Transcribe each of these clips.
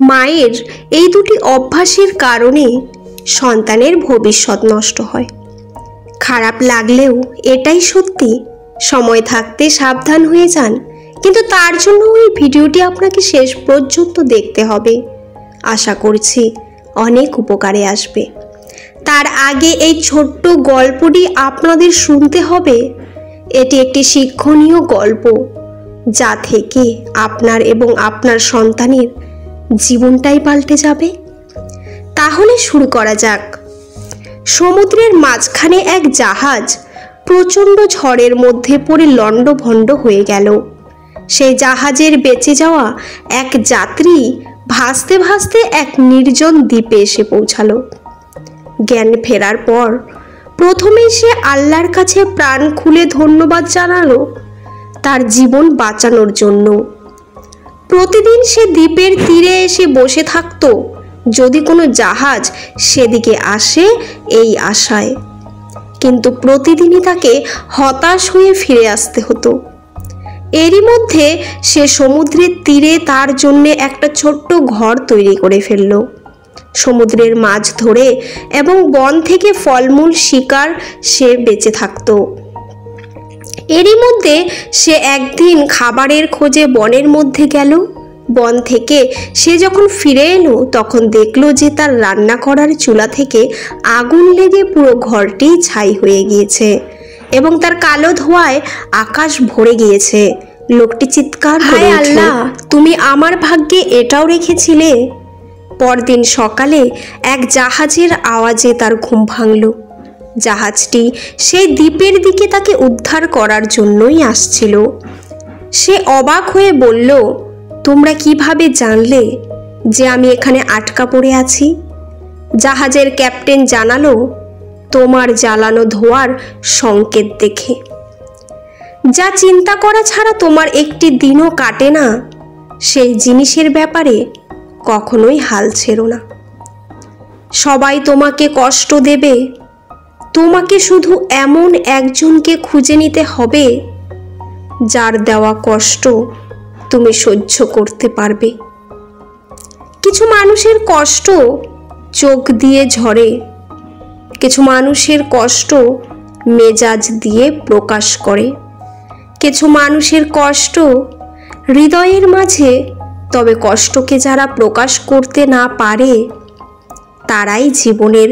মায়ের এই দুটি অভ্যাসের কারণে সন্তানের ভবিষ্যৎ নষ্ট হয়। খারাপ লাগলেও এটাই সত্যি। সময় থাকতে সাবধান হয়ে যান, কিন্তু তার জন্য ওই ভিডিওটি আপনাকে শেষ পর্যন্ত দেখতে হবে। আশা করছি অনেক উপকারে আসবে। তার আগে এই ছোট্ট গল্পটি আপনাদের শুনতে হবে। এটি একটি শিক্ষণীয় গল্প, যা থেকে আপনার এবং আপনার সন্তানের জীবনটাই পাল্টে যাবে। তাহলে শুরু করা যাক। সমুদ্রের মাঝখানে এক জাহাজ প্রচণ্ড ঝড়ের মধ্যে পড়ে লণ্ডভণ্ড হয়ে গেল। সেই জাহাজের বেঁচে যাওয়া এক যাত্রী ভাসতে ভাসতে এক নির্জন দ্বীপে এসে পৌঁছালো। জ্ঞান ফেরার পর প্রথমেই সে আল্লাহর কাছে প্রাণ খুলে ধন্যবাদ জানালো তার জীবন বাঁচানোর জন্য। প্রতিদিন সে দ্বীপের তীরে এসে বসে থাকতো যদি কোনো জাহাজ সেদিকে আসে এই আশায়, কিন্তু প্রতিদিনই তাকে হতাশ হয়ে ফিরে আসতে হতো। এরই মধ্যে সে সমুদ্রের তীরে তার জন্যে একটা ছোট্ট ঘর তৈরি করে ফেলল। সমুদ্রের মাছ ধরে এবং বন থেকে ফলমূল শিকার সে বেঁচে থাকত। এরই মধ্যে সে একদিন খাবারের খোঁজে বনের মধ্যে গেল। বন থেকে সে যখন ফিরে এলো তখন দেখলো যে তার রান্না করার চুলা থেকে আগুন লেগে পুরো ঘরটি ছাই হয়ে গিয়েছে এবং তার কালো ধোঁয়ায় আকাশ ভরে গিয়েছে। লোকটি চিৎকার করে, হায় আল্লাহ, তুমি আমার ভাগ্যে এটাও রেখেছিলে। পরদিন সকালে এক জাহাজের আওয়াজে তার ঘুম ভাঙল। জাহাজটি সেই দ্বীপের দিকে তাকে উদ্ধার করার জন্যই আসছিল। সে অবাক হয়ে বলল, তোমরা কিভাবে জানলে যে আমি এখানে আটকা পড়ে আছি? জাহাজের ক্যাপ্টেন জানালো, তোমার জ্বালানো ধোঁয়ার সংকেত দেখে। যা চিন্তা করা ছাড়া তোমার একটি দিনও কাটে না, সেই জিনিসের ব্যাপারে কখনোই হাল ছেড়ো না। সবাই তোমাকে কষ্ট দেবে, তোমাকে শুধু এমন একজনকে খুঁজে নিতে হবে যার দেওয়া কষ্ট তুমি সহ্য করতে পারবে। কিছু মানুষের কষ্ট চোখ দিয়ে ঝরে, কিছু মানুষের কষ্ট মেজাজ দিয়ে প্রকাশ করে, কিছু মানুষের কষ্ট হৃদয়ের মাঝে। তবে কষ্টকে যারা প্রকাশ করতে না পারে তারাই জীবনের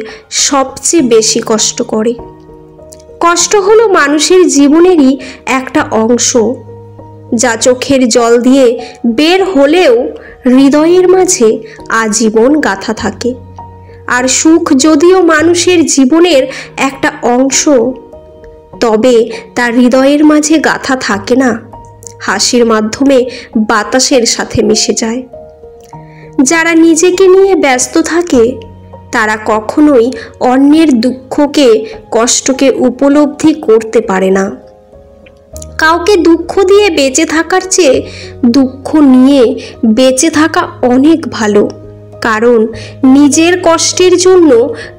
সবচেয়ে বেশি কষ্ট করে। কষ্ট হলো মানুষের জীবনেরই একটা অংশ, যা চোখের জল দিয়ে বের হলেও হৃদয়ের মাঝে আজীবন গাঁথা থাকে। আর সুখ যদিও মানুষের জীবনের একটা অংশ, তবে তার হৃদয়ের মাঝে গাঁথা থাকে না, হাসির মাধ্যমে বাতাসের সাথে মিশে যায়। যারা নিজেকে নিয়ে ব্যস্ত থাকে তারা কখনোই অন্যের দুঃখকে, কষ্টকে উপলব্ধি করতে পারে না। কাউকে দুঃখ দিয়ে বেঁচে থাকার চেয়ে দুঃখ নিয়ে বেঁচে থাকা অনেক ভালো, কারণ নিজের কষ্টের জন্য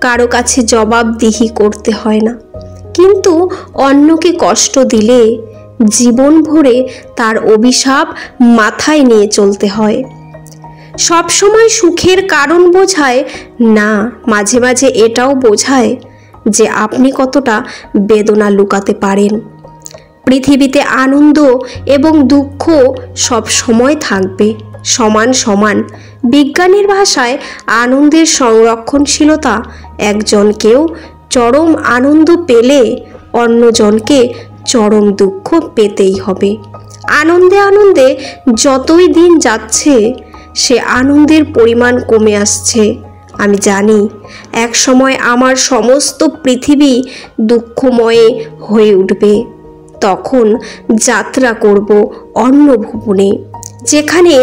কারো কাছে জবাবদিহি করতে হয় না। কিন্তু অন্যকে কষ্ট দিলে জীবন ভরে তার অভিশাপ মাথায় নিয়ে চলতে হয়। সব সময় সুখের কারণ বোঝায় না, মাঝে মাঝে এটাও বোঝায় যে আপনি কতটা বেদনা লুকাতে পারেন। পৃথিবীতে আনন্দ এবং দুঃখ সব সময় থাকবে সমান সমান। বিজ্ঞানের ভাষায় আনন্দের সংরক্ষণশীলতা একজনকেও চরম আনন্দ পেলে অন্যজনকে চরম দুঃখ পেতেই হবে। আনন্দে আনন্দে যতই দিন যাচ্ছে সে আনন্দের পরিমাণ কমে আসছে। আমি জানি এক সময় আমার সমস্ত পৃথিবী দুঃখময়ে হয়ে উঠবে। তখন যাত্রা করব অন্য ভুবনে, যেখানে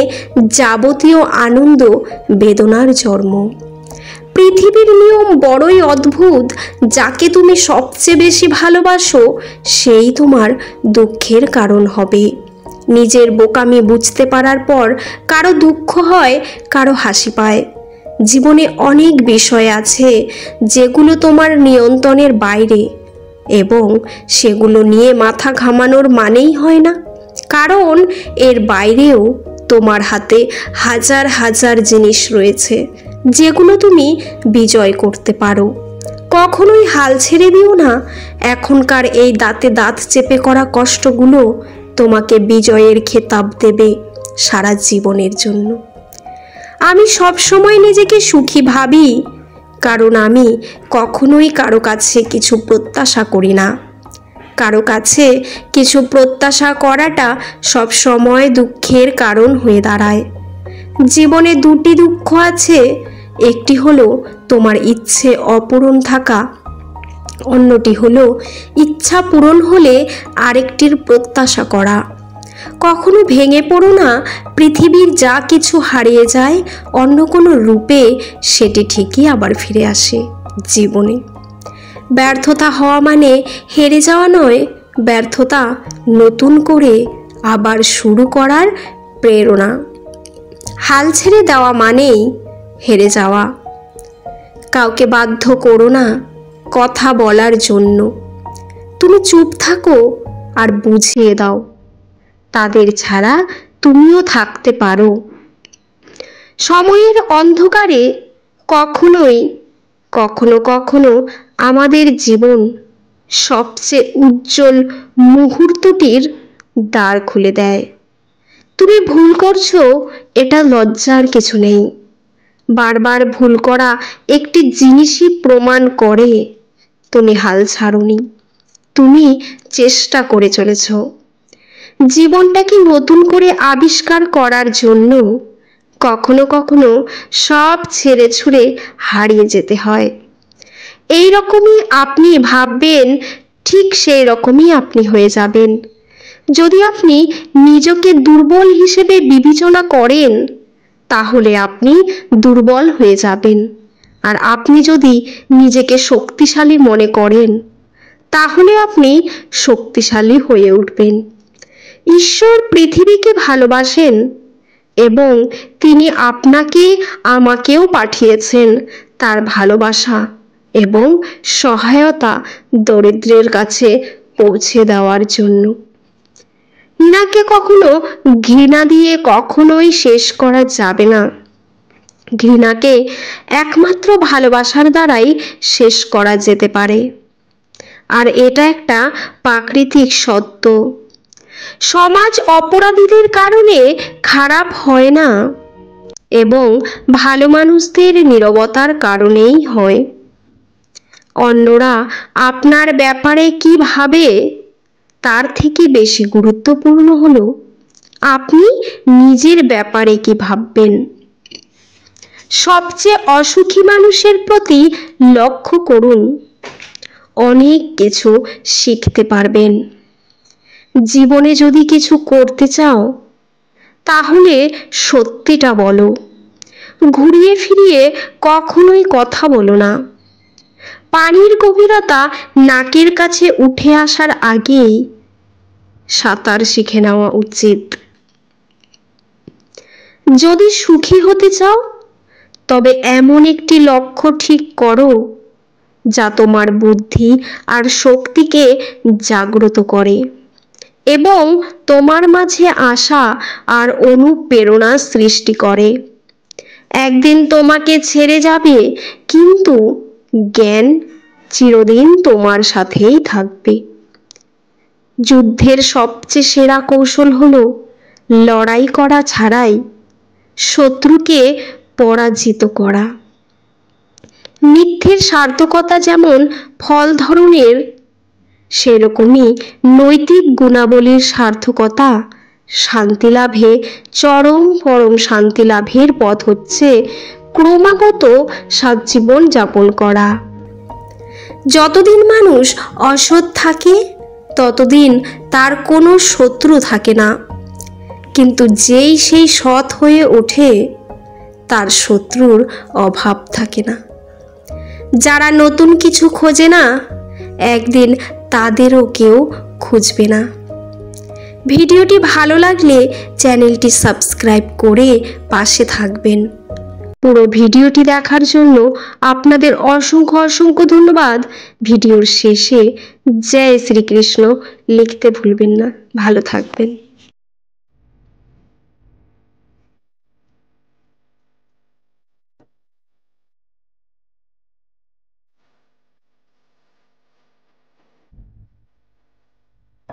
যাবতীয় আনন্দ বেদনার জন্ম। পৃথিবীর নিয়ম বড়ই অদ্ভুত। যাকে তুমি সবচেয়ে বেশি ভালোবাসো সেই তোমার দুঃখের কারণ হবে। নিজের বোকামি বুঝতে পারার পর কারো দুঃখ হয়, কারো হাসি পায়। জীবনে অনেক বিষয় আছে যেগুলো তোমার নিয়ন্ত্রণের বাইরে, এবং সেগুলো নিয়ে মাথা ঘামানোর মানেই হয় না, কারণ এর বাইরেও তোমার হাতে হাজার হাজার জিনিস রয়েছে যেগুলো তুমি বিজয় করতে পারো। কখনোই হাল ছেড়ে দিও না। এখনকার এই দাঁতে দাঁত চেপে করা কষ্টগুলো তোমাকে বিজয়ের খেতাব দেবে সারা জীবনের জন্য। আমি সব সময় নিজেকে সুখী ভাবি, কারণ আমি কখনোই কারো কাছে কিছু প্রত্যাশা করি না। কারো কাছে কিছু প্রত্যাশা করাটা সব সময় দুঃখের কারণ হয়ে দাঁড়ায়। জীবনে দুটি দুঃখ আছে, একটি হলো তোমার ইচ্ছে অপূরণ থাকা, অন্যটি হলো ইচ্ছা পূরণ হলে আরেকটির প্রত্যাশা করা। কখনো ভেঙে পড়ো না। পৃথিবীর যা কিছু হারিয়ে যায় অন্য কোনো রূপে সেটি ঠিকই আবার ফিরে আসে জীবনে। ব্যর্থতা হওয়া মানে হেরে যাওয়া নয়, ব্যর্থতা নতুন করে আবার শুরু করার প্রেরণা। হাল ছেড়ে দেওয়া মানেই হেরে যাওয়া। কাউকে বাধ্য করো না কথা বলার জন্য। তুমি চুপ থাকো আর বুঝিয়ে দাও তাদের ছাড়া তুমিও থাকতে পারো। সময়ের অন্ধকারে কখনো কখনো আমাদের জীবন সবচেয়ে উজ্জ্বল মুহূর্তটির দ্বার খুলে দেয়। তুমি ভুল করছো, এটা লজ্জার কিছু নেই। বারবার ভুল করা একটি জিনিসই প্রমাণ করে তুমি হাল ছাড়োনি, তুমি চেষ্টা করে চলেছ। জীবনটাকে নতুন করে আবিষ্কার করার জন্য কখনো কখনো সব ছেড়ে ছুড়ে হারিয়ে যেতে হয়। এই রকমই আপনি ভাববেন, ঠিক সেই রকমই আপনি হয়ে যাবেন। যদি আপনি নিজেকে দুর্বল হিসেবে বিবেচনা করেন তাহলে আপনি দুর্বল হয়ে যাবেন, আর আপনি যদি নিজেকে শক্তিশালী মনে করেন তাহলে আপনি শক্তিশালী হয়ে উঠবেন। ঈশ্বর পৃথিবীকে ভালোবাসেন এবং তিনি আপনাকে আমাকেও পাঠিয়েছেন তার ভালোবাসা এবং সহায়তা দরিদ্রের কাছে পৌঁছে দেওয়ার জন্য। ঘৃণাকে কখনো ঘৃণা দিয়ে কখনোই শেষ করা যাবে না। ঘৃণাকে একমাত্র ভালোবাসার দ্বারাই শেষ করা যেতে পারে, আর এটা একটা প্রাকৃতিক সত্য। সমাজ অপরাধীদের কারণে খারাপ হয় না এবং ভালো মানুষদের নীরবতার কারণেই হয়। অন্যরা আপনার ব্যাপারে কি ভাবে তার থেকে বেশি গুরুত্বপূর্ণ হলো আপনি নিজের ব্যাপারে কি ভাববেন। সবচেয়ে অসুখী মানুষের প্রতি লক্ষ্য করুন, অনেক কিছু শিখতে পারবেন। জীবনে যদি কিছু করতে চাও তাহলে সত্যিটা বলো, ঘুরিয়ে ফিরিয়ে কখনোই কথা বলো না। পানির গভীরতা নাকের কাছে উঠে আসার আগেই সাঁতার শিখে নেওয়া উচিত। যদি সুখী হতে চাও তবে এমন একটি লক্ষ্য ঠিক করো যা তোমার বুদ্ধি আর শক্তিকে জাগ্রত করে এবং তোমার মাঝে আশা আর অনুপ্রেরণা সৃষ্টি করে। একদিন তোমাকে ছেড়ে যাবে, কিন্তু জ্ঞান চিরদিন তোমার সাথেই থাকবে। যুদ্ধের সবচেয়ে সেরা কৌশল হলো লড়াই করা ছাড়াই শত্রুকে পরাজিত করা। মিথ্যের সার্থকতা যেমন ফল ধরনের, সেরকমই নৈতিক গুণাবলীর সার্থকতা শান্তি লাভে পরম শান্তি লাভের পথ হচ্ছে ক্রমাগত সৎজীবন যাপন করা। যতদিন মানুষ অসৎ থাকে ততদিন তার কোনো শত্রু থাকে না, কিন্তু যেই সেই সৎ হয়ে ওঠে তার শত্রুর অভাব থাকে না। যারা নতুন কিছু খোঁজে না একদিন তাদেরও কেউ খুঁজবে না। ভিডিওটি ভালো লাগলে চ্যানেলটি সাবস্ক্রাইব করে পাশে থাকবেন। পুরো ভিডিওটি দেখার জন্য আপনাদের অসংখ্য ধন্যবাদ। ভিডিওর শেষে জয় শ্রীকৃষ্ণ লিখতে ভুলবেন না। ভালো থাকবেন।